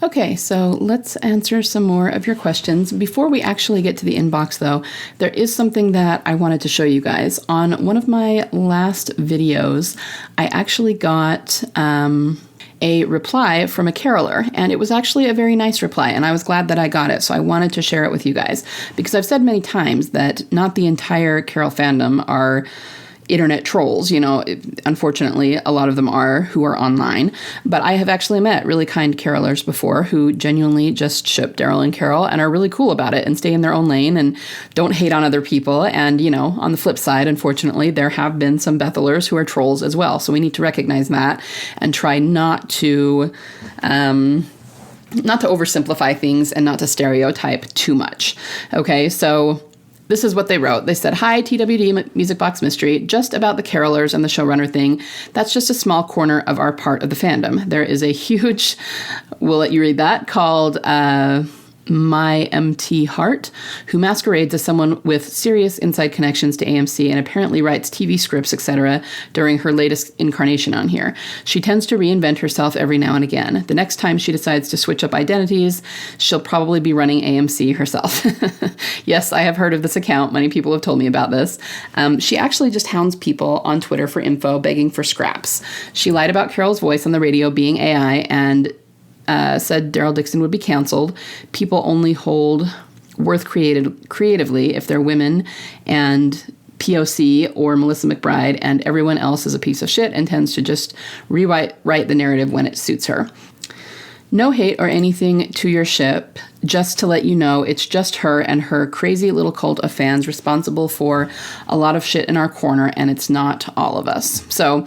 Okay, so let's answer some more of your questions. Before we actually get to the inbox, though, there is something that I wanted to show you guys. On one of my last videos, I actually got a reply from a caroler, and it was actually a very nice reply, and I was glad that I got it, so I wanted to share it with you guys, because I've said many times that not the entire carol fandom are internet trolls. Unfortunately, a lot of them are who are online, but I have actually met really kind carolers before who genuinely just ship Daryl and Carol and are really cool about it and stay in their own lane and don't hate on other people. And, on the flip side, unfortunately, there have been some Bethylers who are trolls as well. So we need to recognize that and try not to oversimplify things and not to stereotype too much. Okay, so this is what they wrote. They said, "Hi, TWD Music Box Mystery. Just about the carolers and the showrunner thing. That's just a small corner of our part of the fandom. There is a huge," we'll let you read that, called My MT Heart, who masquerades as someone with serious inside connections to AMC and apparently writes TV scripts, etc. during her latest incarnation on here. She tends to reinvent herself every now and again. The next time she decides to switch up identities, she'll probably be running AMC herself." Yes, I have heard of this account. Many people have told me about this. She actually just hounds people on Twitter for info, begging for scraps. She lied about Carol's voice on the radio being AI and said Daryl Dixon would be canceled. People only hold worth creatively if they're women, and POC or Melissa McBride, and everyone else is a piece of shit and tends to just rewrite the narrative when it suits her. No hate or anything to your ship, just to let you know it's just her and her crazy little cult of fans responsible for a lot of shit in our corner, and it's not all of us. So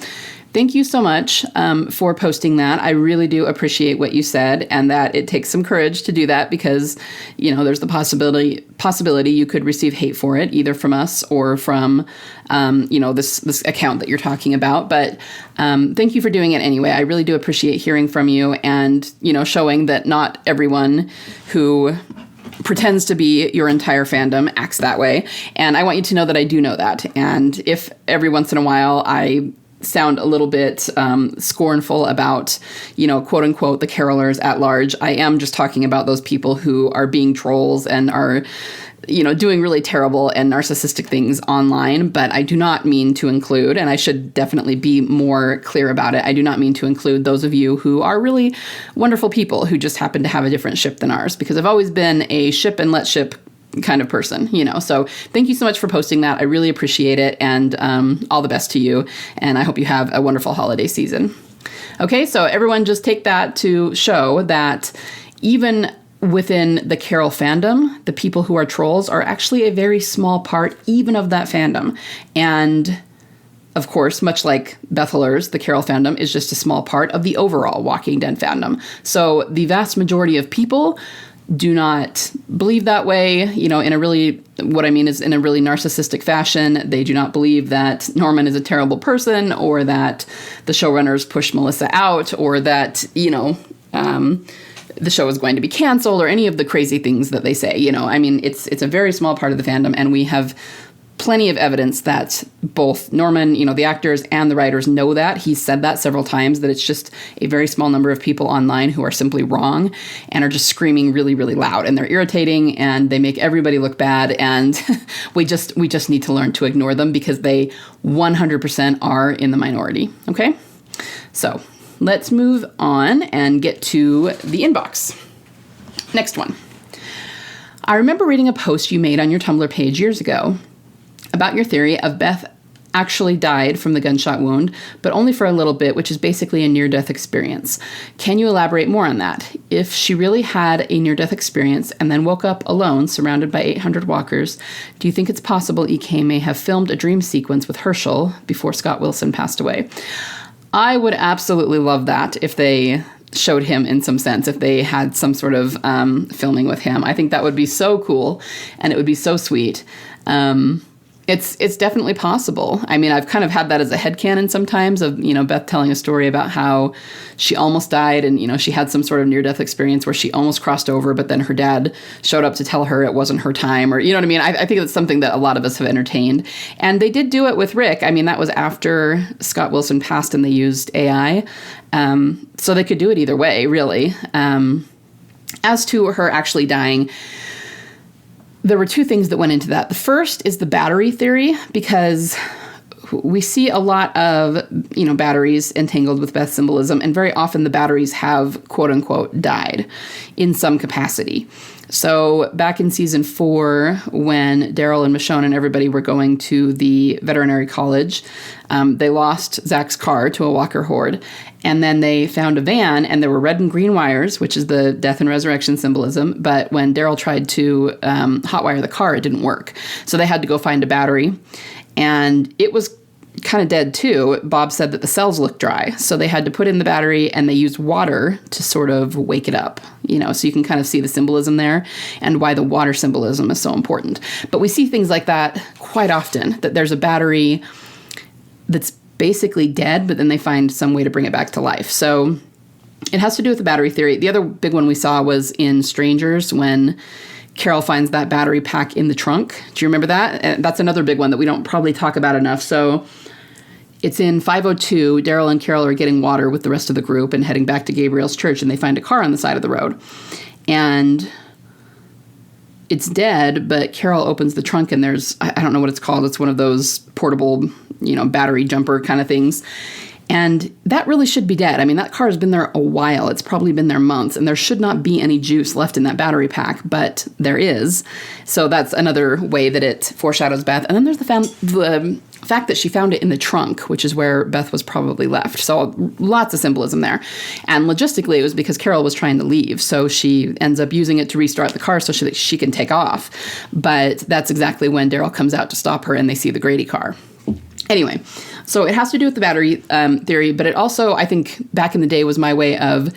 thank you so much for posting that. I really do appreciate what you said, and that it takes some courage to do that because, there's the possibility you could receive hate for it, either from us or from, this account that you're talking about. But thank you for doing it anyway. I really do appreciate hearing from you and, showing that not everyone who pretends to be your entire fandom acts that way. And I want you to know that I do know that. And if every once in a while I sound a little bit scornful about, quote unquote, the carolers at large, I am just talking about those people who are being trolls and are, doing really terrible and narcissistic things online. But I do not mean to include, and I should definitely be more clear about it, I do not mean to include those of you who are really wonderful people who just happen to have a different ship than ours, because I've always been a ship and let ship kind of person, So thank you so much for posting that. I really appreciate it, and all the best to you. And I hope you have a wonderful holiday season. Okay, so everyone just take that to show that even within the Carol fandom, the people who are trolls are actually a very small part even of that fandom. And of course, much like Bethylers, the Carol fandom is just a small part of the overall Walking Dead fandom. So the vast majority of people do not believe that way, in a really narcissistic fashion. They do not believe that Norman is a terrible person, or that the showrunners pushed Melissa out, or that, the show is going to be canceled, or any of the crazy things that they say. It's a very small part of the fandom, and we have plenty of evidence that both Norman, the actors, and the writers know that. He said that several times, that it's just a very small number of people online who are simply wrong and are just screaming really, really loud, and they're irritating and they make everybody look bad. And we just need to learn to ignore them, because they 100% are in the minority. Okay. So let's move on and get to the inbox. Next one. I remember reading a post you made on your Tumblr page years ago about your theory of Beth actually died from the gunshot wound, but only for a little bit, which is basically a near-death experience. Can you elaborate more on that? If she really had a near-death experience and then woke up alone, surrounded by 800 walkers, do you think it's possible EK may have filmed a dream sequence with Herschel before Scott Wilson passed away? I would absolutely love that if they showed him in some sense, if they had some sort of filming with him. I think that would be so cool, and it would be so sweet. It's definitely possible. I mean, I've kind of had that as a headcanon sometimes of, Beth telling a story about how she almost died, and, she had some sort of near-death experience where she almost crossed over, but then her dad showed up to tell her it wasn't her time, or, you know what I mean? I think it's something that a lot of us have entertained. And they did do it with Rick. I mean, that was after Scott Wilson passed and they used AI. So they could do it either way, really. As to her actually dying, there were two things that went into that. The first is the battery theory, because we see a lot of, batteries entangled with Beth's symbolism, and very often the batteries have, quote unquote, died in some capacity. So back in season 4, when Daryl and Michonne and everybody were going to the veterinary college, they lost Zach's car to a walker horde, and then they found a van, and there were red and green wires, which is the death and resurrection symbolism. But when Daryl tried to hotwire the car, it didn't work. So they had to go find a battery, and it was kind of dead too. Bob said that the cells looked dry, so they had to put in the battery, and they used water to sort of wake it up, so you can kind of see the symbolism there and why the water symbolism is so important. But we see things like that quite often, that there's a battery that's basically dead, but then they find some way to bring it back to life. So it has to do with the battery theory. The other big one we saw was in Strangers, when Carol finds that battery pack in the trunk. Do you remember that? And that's another big one that we don't probably talk about enough. So it's in 502. Daryl and Carol are getting water with the rest of the group and heading back to Gabriel's church, and they find a car on the side of the road. And it's dead, but Carol opens the trunk, and there's, I don't know what it's called. It's one of those portable, battery jumper kind of things. And that really should be dead. I mean, that car has been there a while. It's probably been there months, and there should not be any juice left in that battery pack, but there is. So that's another way that it foreshadows Beth. And then there's the fact that she found it in the trunk, which is where Beth was probably left. So lots of symbolism there. And logistically, it was because Carol was trying to leave. So she ends up using it to restart the car so that she can take off. But that's exactly when Daryl comes out to stop her, and they see the Grady car. Anyway, so it has to do with the battery theory, but it also, I think, back in the day was my way of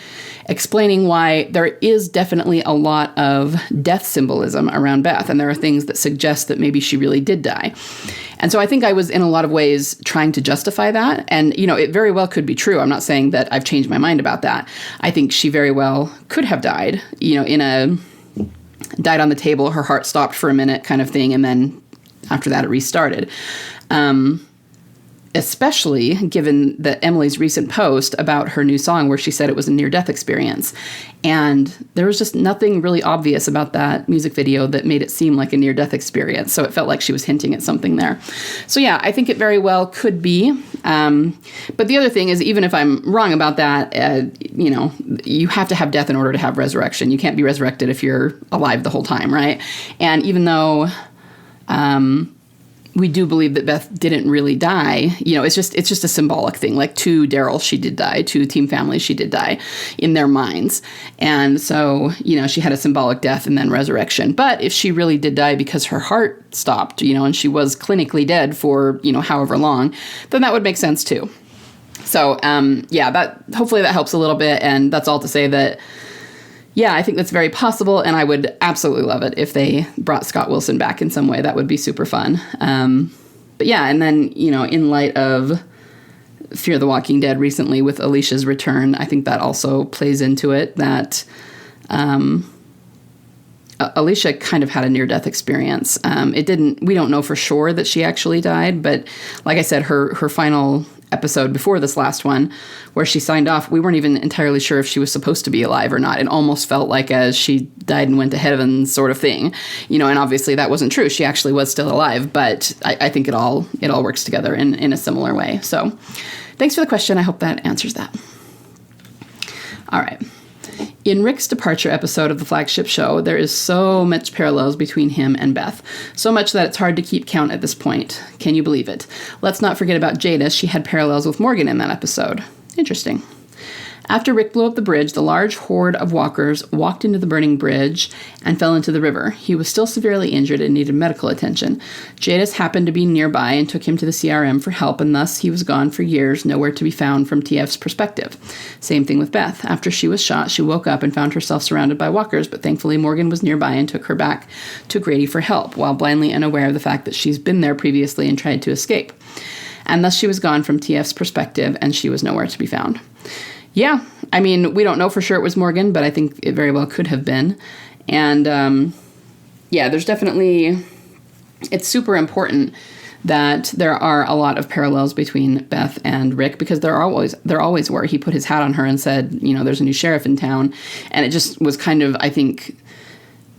explaining why there is definitely a lot of death symbolism around Beth, and there are things that suggest that maybe she really did die. And so I think I was, in a lot of ways, trying to justify that, and, it very well could be true. I'm not saying that I've changed my mind about that. I think she very well could have died, died on the table, her heart stopped for a minute kind of thing, and then after that it restarted. Especially given that Emily's recent post about her new song where she said it was a near-death experience. And there was just nothing really obvious about that music video that made it seem like a near-death experience. So it felt like she was hinting at something there. So yeah, I think it very well could be. But the other thing is, even if I'm wrong about that, you have to have death in order to have resurrection. You can't be resurrected if you're alive the whole time, right? And even though we do believe that Beth didn't really die, it's just a symbolic thing. Like, to Daryl, she did die. To Team Family, she did die in their minds. And so, she had a symbolic death and then resurrection. But if she really did die because her heart stopped, and she was clinically dead for, however long, then that would make sense too. So, hopefully that helps a little bit. And that's all to say that, yeah, I think that's very possible, and I would absolutely love it if they brought Scott Wilson back in some way. That would be super fun. But yeah, and then, in light of Fear the Walking Dead recently with Alicia's return, I think that also plays into it, that Alicia kind of had a near-death experience. We don't know for sure that she actually died, but like I said, her final episode before this last one, where she signed off, we weren't even entirely sure if she was supposed to be alive or not. It almost felt like as she died and went to heaven sort of thing, and obviously that wasn't true. She actually was still alive, but I think it all works together in a similar way. So thanks for the question. I hope that answers that. All right. In Rick's departure episode of the flagship show, there is so much parallels between him and Beth. So much that it's hard to keep count at this point. Can you believe it? Let's not forget about Jada. She had parallels with Morgan in that episode. Interesting. After Rick blew up the bridge, the large horde of walkers walked into the burning bridge and fell into the river. He was still severely injured and needed medical attention. Jadis happened to be nearby and took him to the CRM for help, and thus he was gone for years, nowhere to be found from TF's perspective. Same thing with Beth. After she was shot, she woke up and found herself surrounded by walkers, but thankfully Morgan was nearby and took her back to Grady for help, while blindly unaware of the fact that she's been there previously and tried to escape. And thus she was gone from TF's perspective, and she was nowhere to be found. Yeah, I mean, we don't know for sure it was Morgan, but I think it very well could have been. And, there's definitely, it's super important that there are a lot of parallels between Beth and Rick, because there always were. He put his hat on her and said, there's a new sheriff in town. And it just was kind of, I think,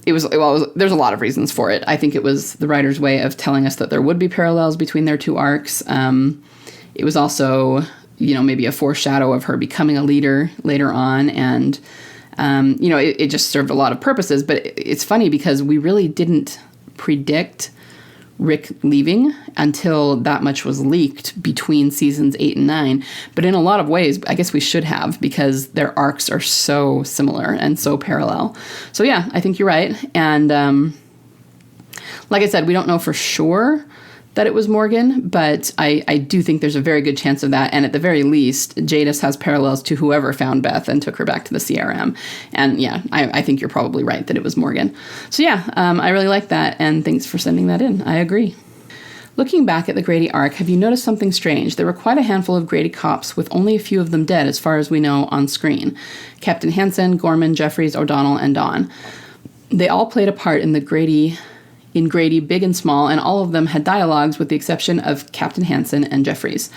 there's a lot of reasons for it. I think it was the writer's way of telling us that there would be parallels between their two arcs. It was also, maybe a foreshadow of her becoming a leader later on. And, it just served a lot of purposes. But it's funny because we really didn't predict Rick leaving until that much was leaked between seasons 8 and 9. But in a lot of ways, I guess we should have, because their arcs are so similar and so parallel. So yeah, I think you're right. And like I said, we don't know for sure that it was Morgan, but I do think there's a very good chance of that. And at the very least, Jadis has parallels to whoever found Beth and took her back to the CRM. And yeah, I think you're probably right that it was Morgan. So yeah, I really like that. And thanks for sending that in. I agree. Looking back at the Grady arc, have you noticed something strange? There were quite a handful of Grady cops, with only a few of them dead as far as we know on screen. Captain Hansen, Gorman, Jeffries, O'Donnell, and Dawn. They all played a part in Grady, big and small, and all of them had dialogues with the exception of Captain Hansen and Jeffries.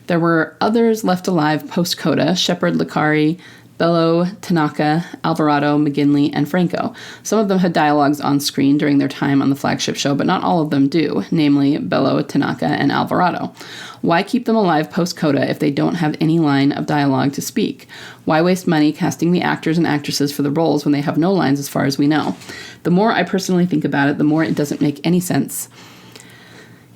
There were others left alive post-coda: Shepard, Licari, Bello, Tanaka, Alvarado, McGinley, and Franco. Some of them had dialogues on screen during their time on the flagship show, but not all of them do, namely Bello, Tanaka, and Alvarado. Why keep them alive post-coda if they don't have any line of dialogue to speak? Why waste money casting the actors and actresses for the roles when they have no lines as far as we know? The more I personally think about it, the more it doesn't make any sense.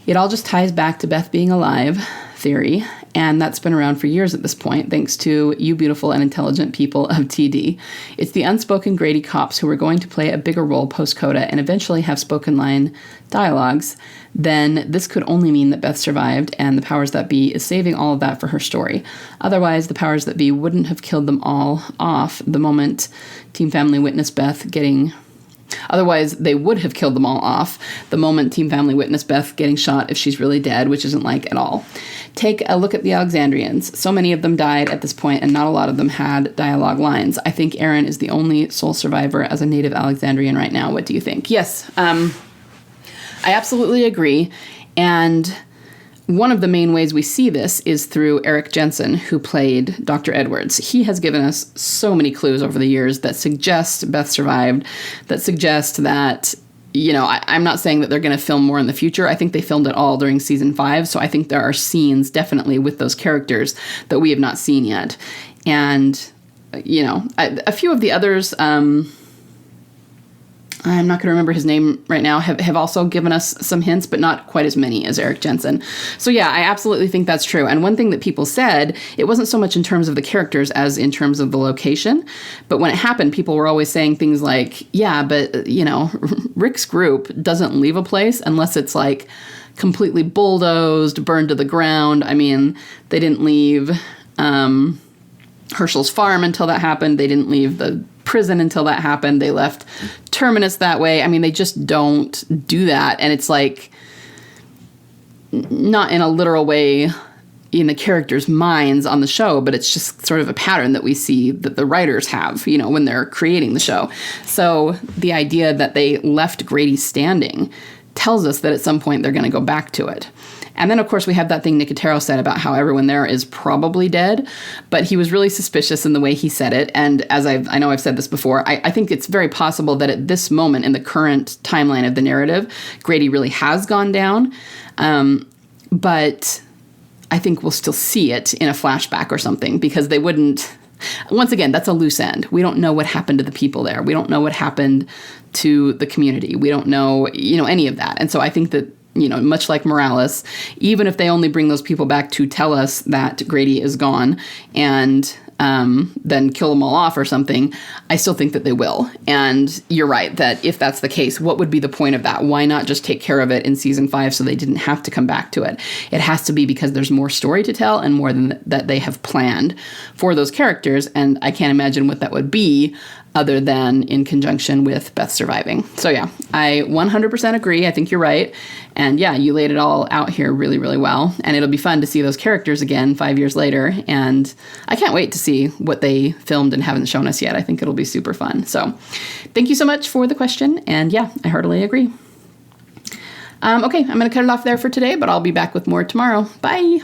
It all just ties back to Beth being alive theory, and that's been around for years at this point, thanks to you beautiful and intelligent people of TD. It's the unspoken Grady cops who are going to play a bigger role post-coda and eventually have spoken line dialogues. Then this could only mean that Beth survived, and the powers that be is saving all of that for her story. Otherwise, the powers that be wouldn't have killed them all off the moment Team Family witnessed Beth getting... Otherwise, they would have killed them all off the moment Team Family witnessed Beth getting shot if she's really dead, which isn't like at all. Take a look at the Alexandrians. So many of them died at this point, and not a lot of them had dialogue lines. I think Aaron is the only sole survivor as a native Alexandrian right now. What do you think? Yes, I absolutely agree. And one of the main ways we see this is through Eric Jensen, who played Dr. Edwards. He has given us so many clues over the years that suggest Beth survived, that suggest that, I'm not saying that they're going to film more in the future. I think they filmed it all during season 5. So I think there are scenes definitely with those characters that we have not seen yet. And, a few of the others, I'm not going to remember his name right now, have also given us some hints, but not quite as many as Eric Jensen. So yeah, I absolutely think that's true. And one thing that people said, it wasn't so much in terms of the characters as in terms of the location. But when it happened, people were always saying things like, yeah, but, Rick's group doesn't leave a place unless it's like completely bulldozed, burned to the ground. I mean, they didn't leave Herschel's farm until that happened. They didn't leave the prison until that happened. They left Terminus that way. I mean, they just don't do that. And it's like, not in a literal way in the characters' minds on the show, but it's just sort of a pattern that we see that the writers have, when they're creating the show. So the idea that they left Grady standing tells us that at some point they're going to go back to it. And then, of course, we have that thing Nicotero said about how everyone there is probably dead, but he was really suspicious in the way he said it. And as I know I've said this before, I think it's very possible that at this moment in the current timeline of the narrative, Grady really has gone down. But I think we'll still see it in a flashback or something, because they wouldn't... Once again, that's a loose end. We don't know what happened to the people there. We don't know what happened to the community. We don't know, any of that. And so I think that, much like Morales, even if they only bring those people back to tell us that Grady is gone and then kill them all off or something, I still think that they will. And you're right that if that's the case, what would be the point of that? Why not just take care of it in season 5 so they didn't have to come back to it? It has to be because there's more story to tell and more than that they have planned for those characters. And I can't imagine what that would be other than in conjunction with Beth surviving. So yeah, I 100% agree. I think you're right. And yeah, you laid it all out here really, really well. And it'll be fun to see those characters again 5 years later. And I can't wait to see what they filmed and haven't shown us yet. I think it'll be super fun. So thank you so much for the question. And yeah, I heartily agree. Okay, I'm going to cut it off there for today, but I'll be back with more tomorrow. Bye.